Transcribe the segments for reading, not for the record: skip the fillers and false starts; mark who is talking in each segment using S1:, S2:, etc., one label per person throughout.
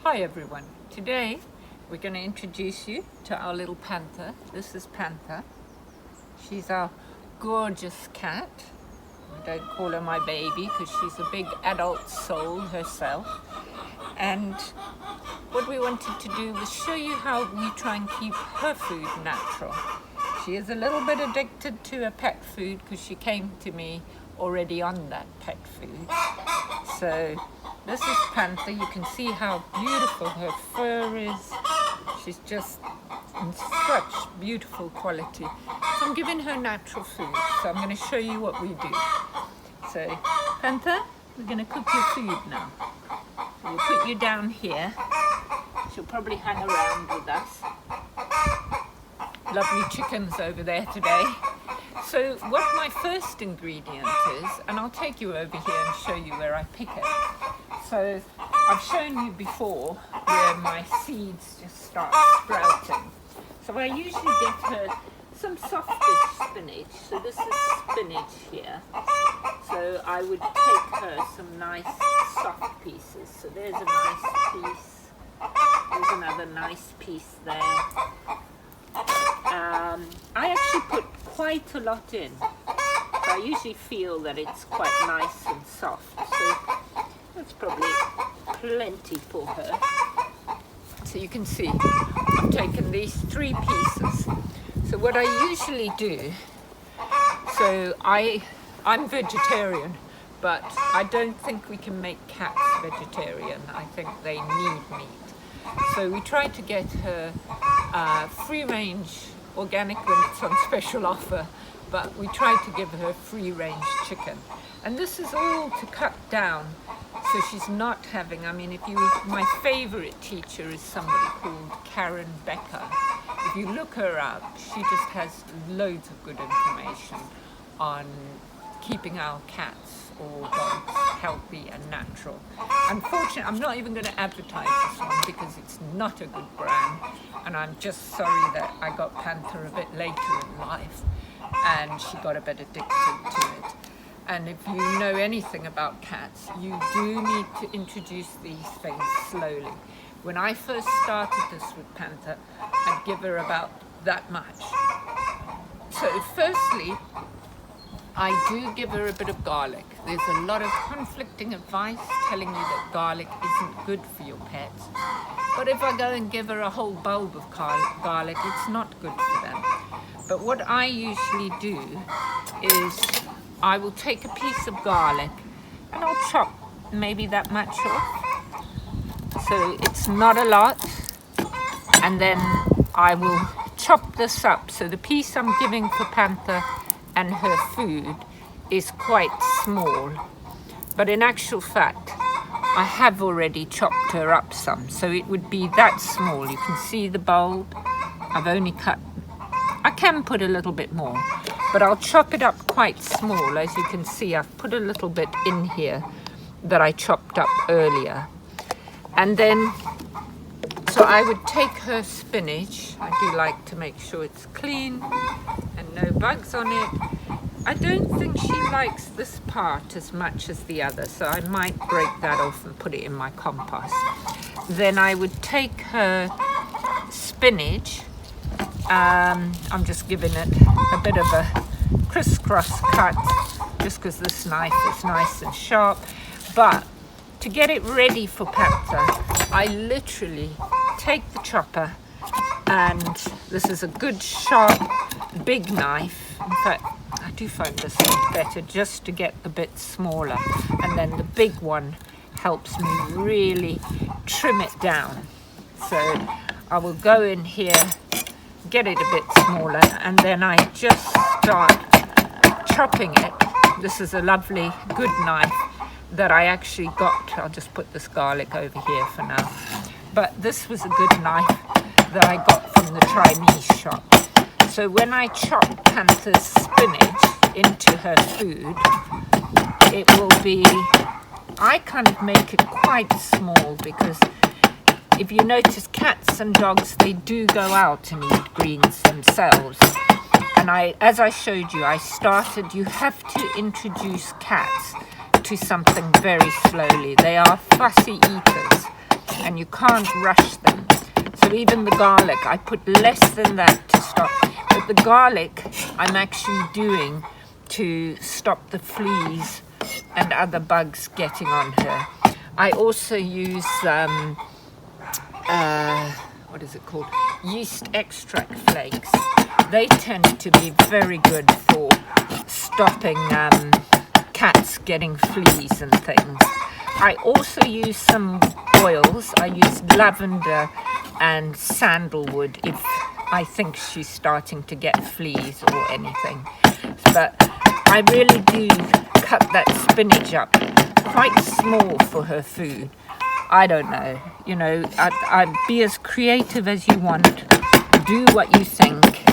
S1: Hi everyone, today we're going to introduce you to our little Panther. This is Panther. She's our gorgeous cat. I don't call her my baby because she's a big adult soul herself. And what we wanted to do was show you how we try and keep her food natural. She is a little bit addicted to her pet food because she came to me already on that pet food. So this is Panther. You can see how beautiful her fur is. She's just in such beautiful quality. So I'm giving her natural food. So I'm going to show you what we do. So Panther, we're going to cook your food now. We'll put you down here. She'll probably hang around with us. Lovely chickens over there today. So what my first ingredient is, and I'll take you over here and show you where I pick it. So I've shown you before where my seeds just start sprouting. So I usually get her some softish spinach. So this is spinach here. So I would take her some nice soft pieces. So there's a nice piece. There's another nice piece there. I actually put quite a lot in. So I usually feel that it's quite nice and soft. So that's probably plenty for her. So you can see I've taken these 3 pieces. So what I usually do, so I'm vegetarian, but I don't think we can make cats vegetarian. I think they need meat. So we try to get her free range organic when it's on special offer, but we try to give her free range chicken. And this is all to cut down so she's not having, my favorite teacher is somebody called Karen Becker. If you look her up, she just has loads of good information on keeping our cats or dogs healthy and natural. Unfortunately, I'm not even going to advertise this one because it's not a good brand, and I'm just sorry that I got Panther a bit later in life and she got a bit addicted to it. And if you know anything about cats, you do need to introduce these things slowly. When I first started this with Panther, I'd give her about that much. So firstly, I do give her a bit of garlic. There's a lot of conflicting advice telling you that garlic isn't good for your pets. But if I go and give her a whole bulb of garlic, it's not good for them. But what I usually do is I will take a piece of garlic and I'll chop maybe that much off. So it's not a lot. And then I will chop this up. So the piece I'm giving for Panther and her food is quite small, but in actual fact I have already chopped her up some, so it would be that small. You can see the bulb. I've only cut, I can put a little bit more, but I'll chop it up quite small. As you can see, I've put a little bit in here that I chopped up earlier. And then so I would take her spinach. I do like to make sure it's clean and no bugs on it. I don't think she likes this part as much as the other, so I might break that off and put it in my compost. Then I would take her spinach. I'm just giving it a bit of a crisscross cut just because this knife is nice and sharp. But to get it ready for Panther, I literally take the chopper, and this is a good sharp big knife. In fact, I do find this one better just to get the bit smaller, and then the big one helps me really trim it down. So I will go in here, get it a bit smaller, and then I just start chopping it. This is a lovely good knife that I actually got. I'll just put this garlic over here for now. But this was a good knife that I got from the Chinese shop. So when I chop Panther's spinach into her food, it will be, I kind of make it quite small because if you notice, cats and dogs, they do go out and eat greens themselves. And as I showed you, you have to introduce cats to something very slowly. They are fussy eaters. And and you can't rush them. So even the garlic, I put less than that to stop. But the garlic I'm actually doing to stop the fleas and other bugs getting on her. I also use, what is it called? Yeast extract flakes. They tend to be very good for stopping cats getting fleas and things. I also use some oils. I use lavender and sandalwood if I think she's starting to get fleas or anything. But I really do cut that spinach up quite small for her food. I don't know, you know, I'd be as creative as you want. Do what you think,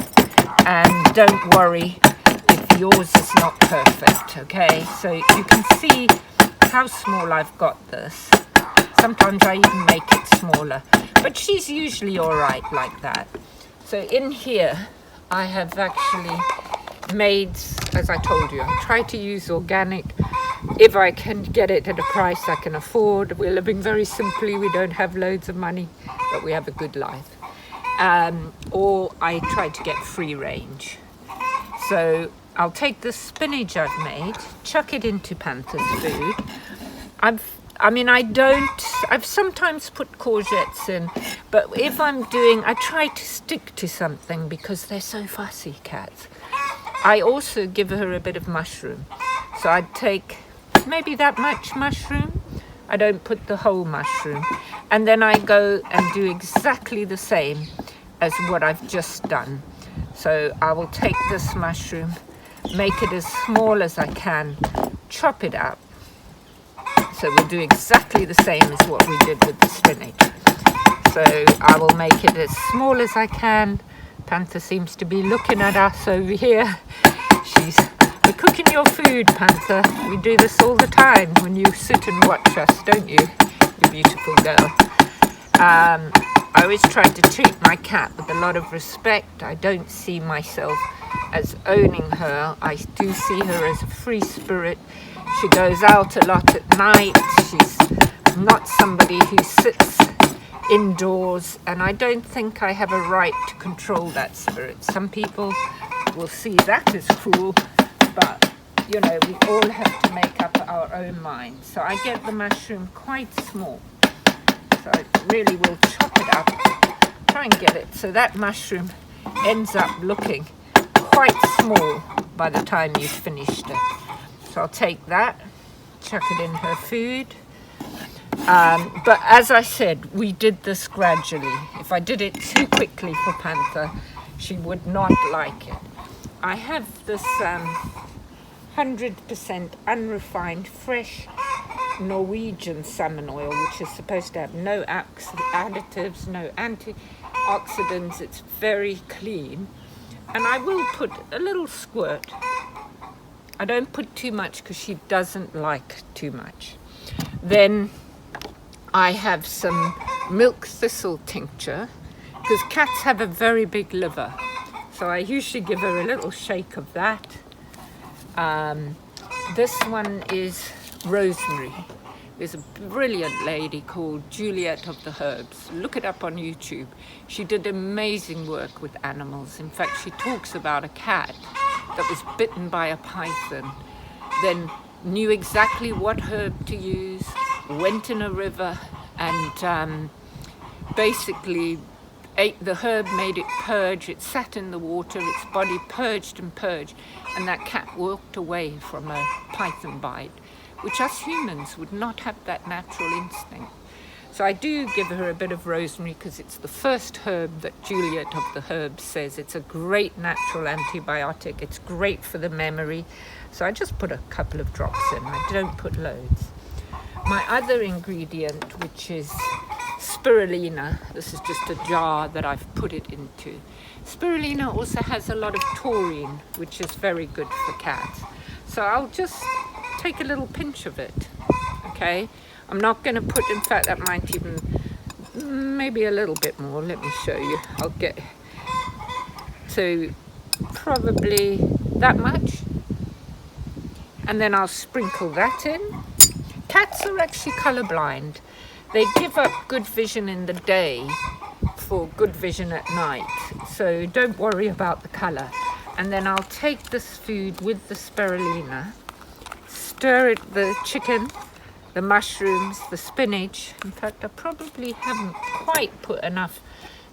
S1: and don't worry if yours is not perfect, okay? So you can see how small I've got this. Sometimes I even make it smaller, but she's usually all right like that. So in here, I have actually made, as I told you, I try to use organic if I can get it at a price I can afford. We're living very simply. We don't have loads of money, but we have a good life. Or I try to get free range. So I'll take the spinach I've made, chuck it into Panther's food. I've sometimes put courgettes in, but if I'm doing, I try to stick to something because they're so fussy, cats. I also give her a bit of mushroom. So I'd take maybe that much mushroom. I don't put the whole mushroom. And then I go and do exactly the same as what I've just done. So I will take this mushroom, make it as small as I can, chop it up. So we'll do exactly the same as what we did with the spinach. So I will make it as small as I can. Panther seems to be looking at us over here. We're cooking your food, Panther. We do this all the time when you sit and watch us, don't you? You beautiful girl. I always try to treat my cat with a lot of respect. I don't see myself as owning her. I do see her as a free spirit. She goes out a lot at night. She's not somebody who sits indoors, and I don't think I have a right to control that spirit. Some people will see that as cruel, but you know, we all have to make up our own minds. So I get the mushroom quite small. So I really will chop it up, try and get it so that mushroom ends up looking quite small by the time you've finished it. So I'll take that, chuck it in her food. But as I said, we did this gradually. If I did it too quickly for Panther, she would not like it. I have this 100% unrefined, fresh Norwegian salmon oil, which is supposed to have no additives, no antioxidants. It's very clean. And I will put a little squirt. I don't put too much because she doesn't like too much. Then I have some milk thistle tincture because cats have a very big liver. So I usually give her a little shake of that. This one is rosemary. There's a brilliant lady called Juliet of the Herbs. Look it up on YouTube. She did amazing work with animals. In fact, she talks about a cat that was bitten by a python, then knew exactly what herb to use, went in a river and basically ate the herb, made it purge. It sat in the water, its body purged and purged, and that cat walked away from a python bite, which us humans would not have that natural instinct. So I do give her a bit of rosemary because it's the first herb that Juliet of the Herbs says it's a great natural antibiotic. It's great for the memory. So I just put a couple of drops in. I don't put loads. My other ingredient, which is spirulina, this is just a jar that I've put it into. Spirulina also has a lot of taurine, which is very good for cats. So I'll just take a little pinch of it, okay? I'm not going to put, in fact, that might even, maybe a little bit more. Let me show you. I'll get to probably that much. And then I'll sprinkle that in. Cats are actually colorblind. they give up good vision in the day for good vision at night. So don't worry about the color. And then I'll take this food with the spirulina, stir it, the chicken, the mushrooms, the spinach. In fact, I probably haven't quite put enough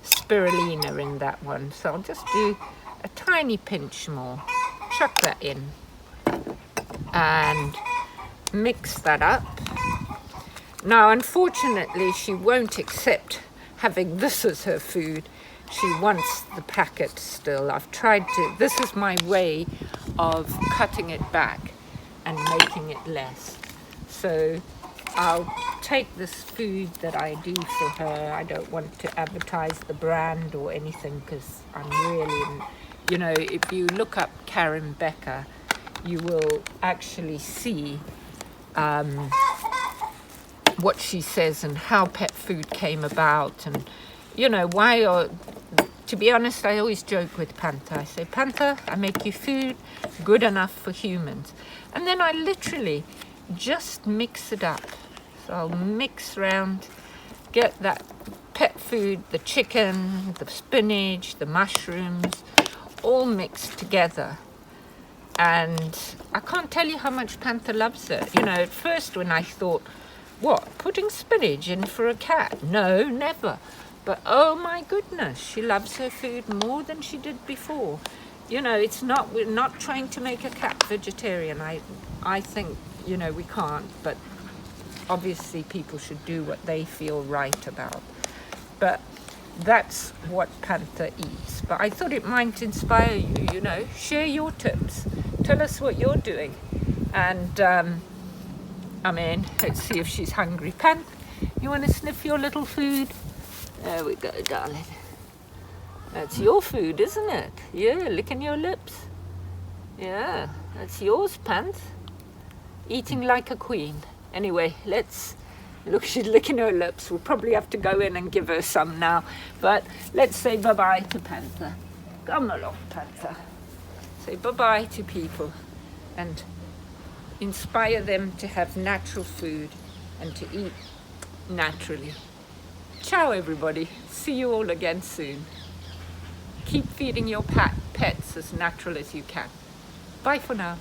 S1: spirulina in that one, so I'll just do a tiny pinch more. Chuck that in and mix that up. Now, unfortunately, she won't accept having this as her food. She wants the packet still. I've tried to, this is my way of cutting it back and making it less. So I'll take this food that I do for her. I don't want to advertise the brand or anything because I'm really, you know, if you look up Karen Becker, you will actually see what she says and how pet food came about, and you know why. To be honest, I always joke with Panther. I say, Panther, I make you food good enough for humans, and then I literally just mix it up. So I'll mix around, get that pet food, the chicken, the spinach, the mushrooms, all mixed together. And I can't tell you how much Panther loves it. You know, at first when I thought, what, putting spinach in for a cat? No, never. But oh my goodness, she loves her food more than she did before. You know, it's not, we're not trying to make a cat vegetarian. I think, you know, we can't, but obviously people should do what they feel right about. But that's what Panther eats. But I thought it might inspire you, you know, share your tips. Tell us what you're doing. And I mean, let's see if she's hungry. Pan, you want to sniff your little food? There we go, darling. That's your food, isn't it? Yeah, licking your lips. Yeah, that's yours, Pant. Eating like a queen. Anyway, let's look, she's licking her lips. We'll probably have to go in and give her some now. But let's say bye-bye to Panther. Come along, Panther. Say bye-bye to people and inspire them to have natural food and to eat naturally. Ciao, everybody. See you all again soon. Keep feeding your pets as natural as you can. Bye for now.